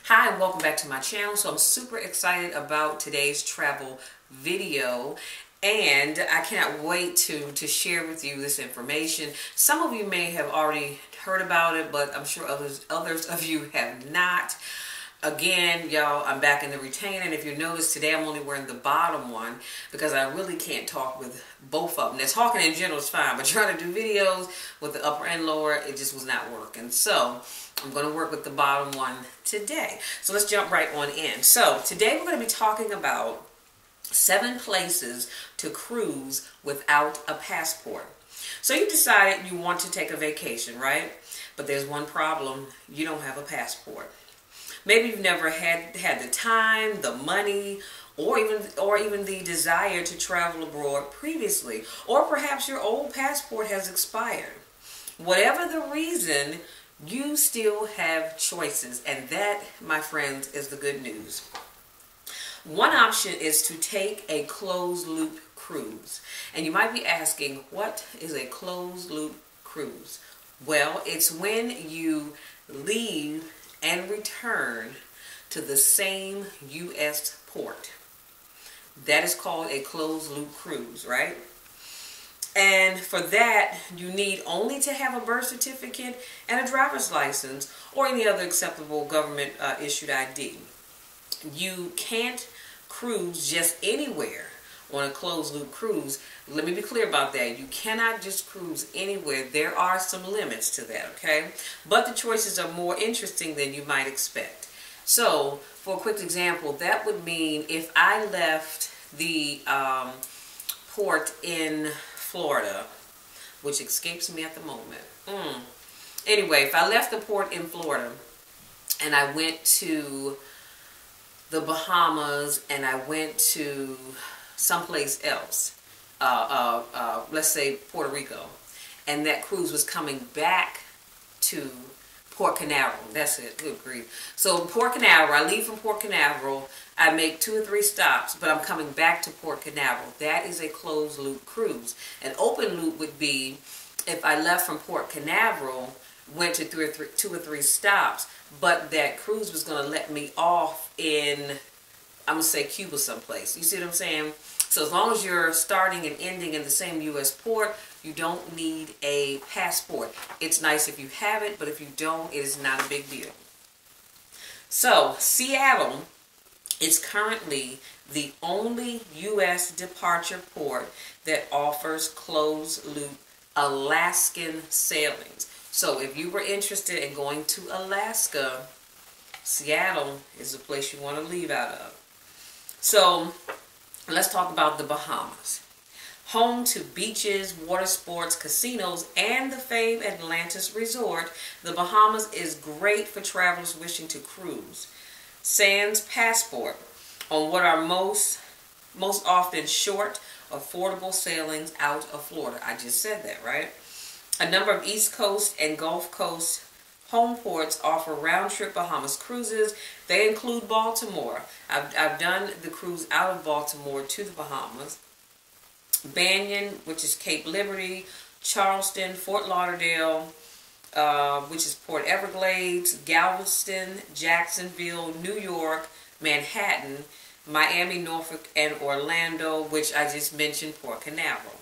Hi and welcome back to my channel. So I'm super excited about today's travel video and I cannot wait to share with you this information. Some of you may have already heard about it, but I'm sure others of you have not. Again, y'all, I'm back in the retainer, and if you notice today I'm only wearing the bottom one because I really can't talk with both of them. Now, talking in general is fine, but trying to do videos with the upper and lower, it just was not working. So I'm going to work with the bottom one today. So let's jump right on in. So today we're going to be talking about 7 places to cruise without a passport. So you decided you want to take a vacation, right? But there's one problem: you don't have a passport. Maybe you've never had the time, the money, or even the desire to travel abroad previously. Or perhaps your old passport has expired. Whatever the reason, you still have choices. And that, my friends, is the good news. One option is to take a closed-loop cruise. And you might be asking, what is a closed-loop cruise? Well, it's when you leave and return to the same U.S. port. That is called a closed-loop cruise, right? And for that, you need only to have a birth certificate and a driver's license or any other acceptable government-issued ID. You can't cruise just anywhere on a closed-loop cruise. Let me be clear about that. You cannot just cruise anywhere. There are some limits to that, okay? But the choices are more interesting than you might expect. So, for a quick example, that would mean if I left the port in Florida, which escapes me at the moment. Anyway, if I left the port in Florida and I went to the Bahamas and I went to someplace else, let's say Puerto Rico, and that cruise was coming back to Port Canaveral. That's it. Good grief. So Port Canaveral, I leave from Port Canaveral, I make 2 or 3 stops, but I'm coming back to Port Canaveral. That is a closed loop cruise. An open loop would be if I left from Port Canaveral, went to 2 or 3 stops, but that cruise was going to let me off in, I'm going to say, Cuba someplace. You see what I'm saying? So as long as you're starting and ending in the same U.S. port, you don't need a passport. It's nice if you have it, but if you don't, it is not a big deal. So Seattle is currently the only U.S. departure port that offers closed-loop Alaskan sailings. So if you were interested in going to Alaska, Seattle is the place you want to leave out of. So let's talk about the Bahamas. Home to beaches, water sports, casinos, and the famed Atlantis Resort, the Bahamas is great for travelers wishing to cruise. Sans passport on what are most often short, affordable sailings out of Florida. I just said that, right? A number of East Coast and Gulf Coast home ports offer round-trip Bahamas cruises. They include Baltimore. I've done the cruise out of Baltimore to the Bahamas. Banyan, which is Cape Liberty, Charleston, Fort Lauderdale, which is Port Everglades, Galveston, Jacksonville, New York, Manhattan, Miami, Norfolk, and Orlando, which I just mentioned, Port Canaveral.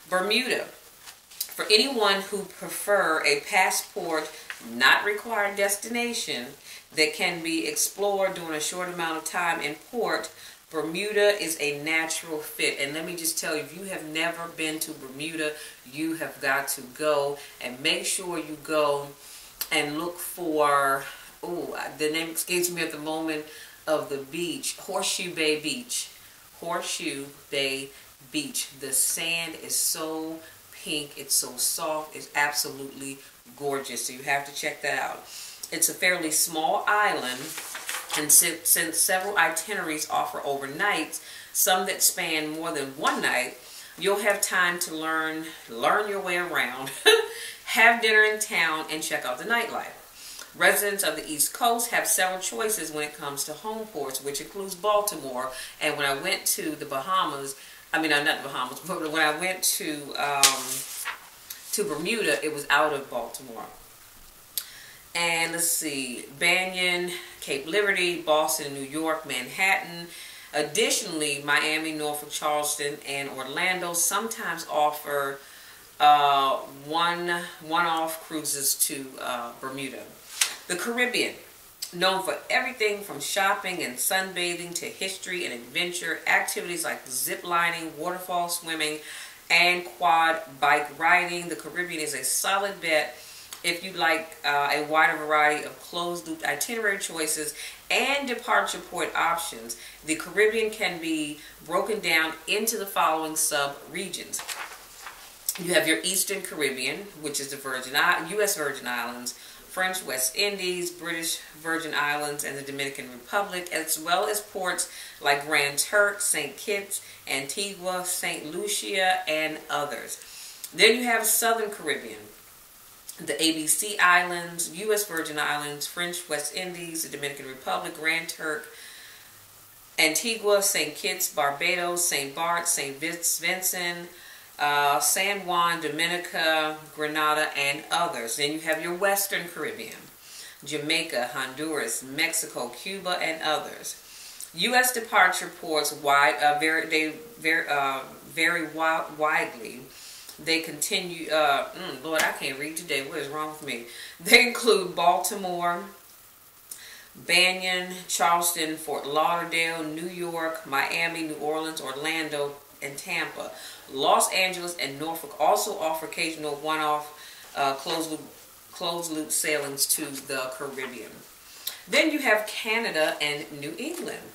Bermuda. For anyone who prefer a passport not required destination that can be explored during a short amount of time in port, Bermuda is a natural fit. And let me just tell you, if you have never been to Bermuda, you have got to go, and make sure you go and look for, the name escapes me at the moment of the beach, Horseshoe Bay Beach. Horseshoe Bay Beach. The sand is so pink, it's so soft, it's absolutely gorgeous. So you have to check that out. It's a fairly small island, and since several itineraries offer overnights, some that span more than one night, you'll have time to learn your way around, have dinner in town, and check out the nightlife. Residents of the East Coast have several choices when it comes to home ports, which includes Baltimore. And when I went to the Bahamas, not the Bahamas, but when I went to Bermuda, it was out of Baltimore. And let's see, Banyan, Cape Liberty, Boston, New York, Manhattan. Additionally, Miami, Norfolk, Charleston, and Orlando sometimes offer one-off cruises to Bermuda. The Caribbean, known for everything from shopping and sunbathing to history and adventure, activities like zip lining, waterfall swimming, and quad bike riding. The Caribbean is a solid bet if you like a wider variety of closed-loop itinerary choices and departure port options. The Caribbean can be broken down into the following sub-regions. You have your Eastern Caribbean, which is the U.S. Virgin Islands, French West Indies, British Virgin Islands, and the Dominican Republic, as well as ports like Grand Turk, St. Kitts, Antigua, St. Lucia, and others. Then you have Southern Caribbean, the ABC Islands, U.S. Virgin Islands, French West Indies, the Dominican Republic, Grand Turk, Antigua, St. Kitts, Barbados, St. Barts, St. Vincent, San Juan, Dominica, Grenada, and others. Then you have your Western Caribbean, Jamaica, Honduras, Mexico, Cuba, and others. U.S. departure ports vary widely. They continue, Lord, I can't read today. What is wrong with me? They include Baltimore, Banyan, Charleston, Fort Lauderdale, New York, Miami, New Orleans, Orlando, and Tampa. Los Angeles and Norfolk also offer occasional one-off closed-loop sailings to the Caribbean. Then you have Canada and New England.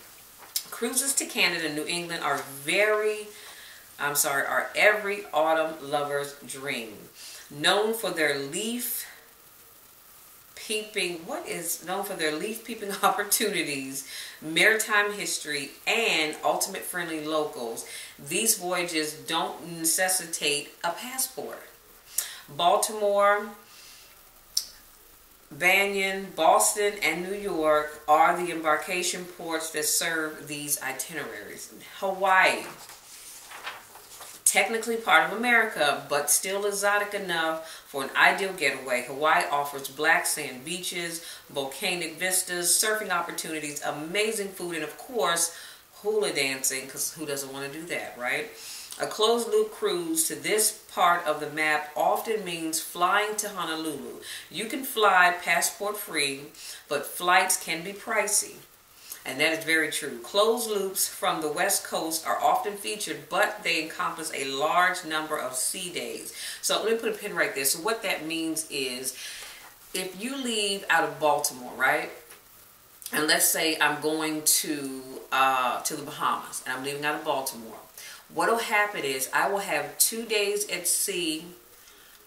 Cruises to Canada and New England are every autumn lover's dream. Known for their leaf peeping opportunities, maritime history, and ultimate friendly locals, these voyages don't necessitate a passport. Baltimore, Banyan, Boston, and New York are the embarkation ports that serve these itineraries. Hawaii, technically part of America, but still exotic enough for an ideal getaway. Hawaii offers black sand beaches, volcanic vistas, surfing opportunities, amazing food, and of course, hula dancing, because who doesn't want to do that, right? A closed-loop cruise to this part of the map often means flying to Honolulu. You can fly passport-free, but flights can be pricey. And that is very true. Closed loops from the West Coast are often featured, but they encompass a large number of sea days. So let me put a pin right there. So what that means is, if you leave out of Baltimore, right? And let's say I'm going to the Bahamas, and I'm leaving out of Baltimore. What will happen is I will have 2 days at sea,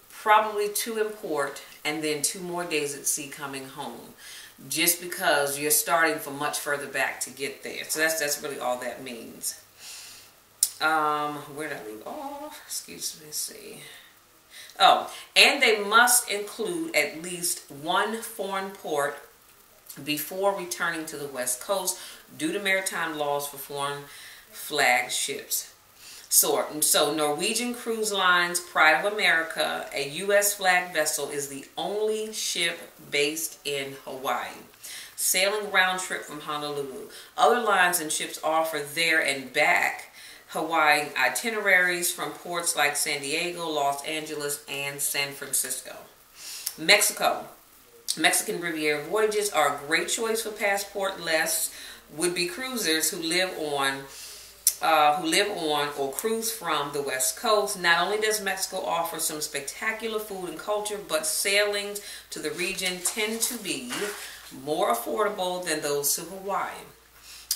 probably 2 in port, and then 2 more days at sea coming home. Just because you're starting from much further back to get there. So that's really all that means. Where did I leave off? Excuse me, let's see. Oh, and they must include at least 1 foreign port before returning to the West Coast due to maritime laws for foreign flag ships. So Norwegian Cruise Line's Pride of America, a U.S. flag vessel, is the only ship based in Hawaii, sailing round trip from Honolulu. Other lines and ships offer there and back Hawaii itineraries from ports like San Diego, Los Angeles, and San Francisco. Mexico. Mexican Riviera voyages are a great choice for passport-less would-be cruisers who live on or cruise from the West Coast. Not only does Mexico offer some spectacular food and culture, but sailings to the region tend to be more affordable than those to Hawaii,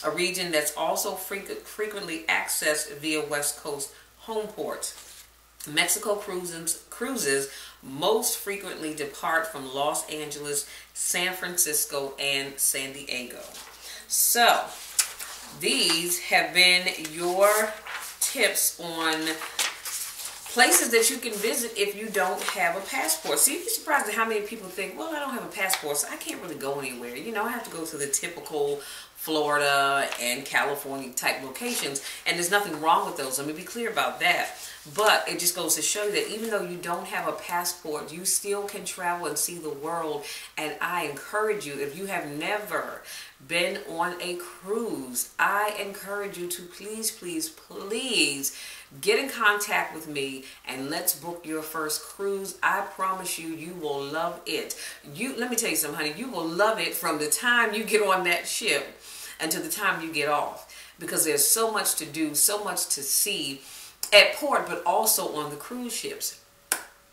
a region that's also frequently accessed via West Coast home ports. Mexico cruises most frequently depart from Los Angeles, San Francisco, and San Diego. So these have been your tips on places that you can visit if you don't have a passport. So you'd be surprised at how many people think, well, I don't have a passport, so I can't really go anywhere. You know, I have to go to the typical Florida and California type locations, and there's nothing wrong with those. Let me be clear about that. But it just goes to show you that even though you don't have a passport, you still can travel and see the world. And I encourage you, if you have never been on a cruise, I encourage you to please, please, please get in contact with me and let's book your first cruise. I promise you, you will love it. Let me tell you something, honey, you will love it from the time you get on that ship until the time you get off, because there's so much to do, so much to see at port, but also on the cruise ships.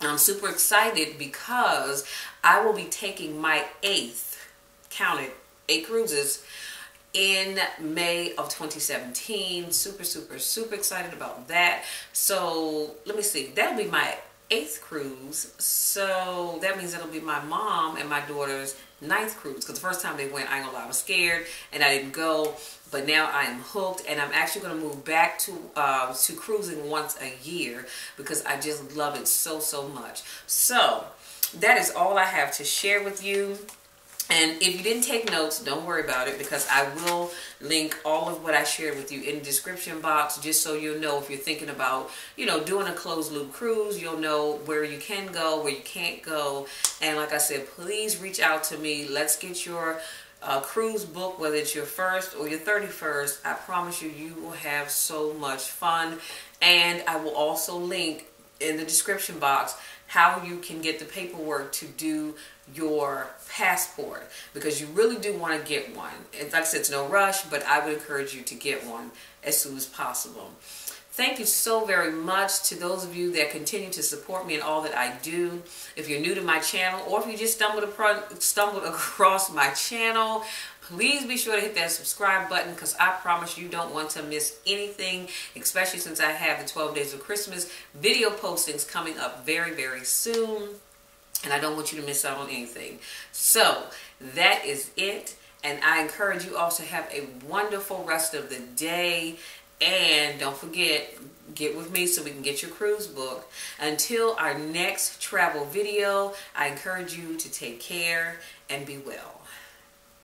I'm super excited because I will be taking my 8th, count it, 8 cruises in May of 2017. Super, super, super excited about that. So let me see, that'll be my 8th cruise. So that means it'll be my mom and my daughter's 9th cruise, because the first time they went, I ain't gonna lie, I was scared and I didn't go, but now I am hooked, and I'm actually gonna move back to cruising once a year because I just love it so, so much. So that is all I have to share with you. And if you didn't take notes, don't worry about it, because I will link all of what I shared with you in the description box, just so you'll know if you're thinking about, you know, doing a closed loop cruise, you'll know where you can go, where you can't go. And like I said, please reach out to me. Let's get your cruise book, whether it's your first or your 31st. I promise you, you will have so much fun. And I will also link in the description box how you can get the paperwork to do your passport, because you really do want to get one. And like I said, it's no rush, but I would encourage you to get one as soon as possible. Thank you so very much to those of you that continue to support me in all that I do. If you're new to my channel, or if you just stumbled across my channel, please be sure to hit that subscribe button, because I promise you don't want to miss anything, especially since I have the 12 Days of Christmas video postings coming up very, very soon. And I don't want you to miss out on anything. So that is it. And I encourage you also have a wonderful rest of the day. And don't forget, get with me so we can get your cruise booked. Until our next travel video, I encourage you to take care and be well.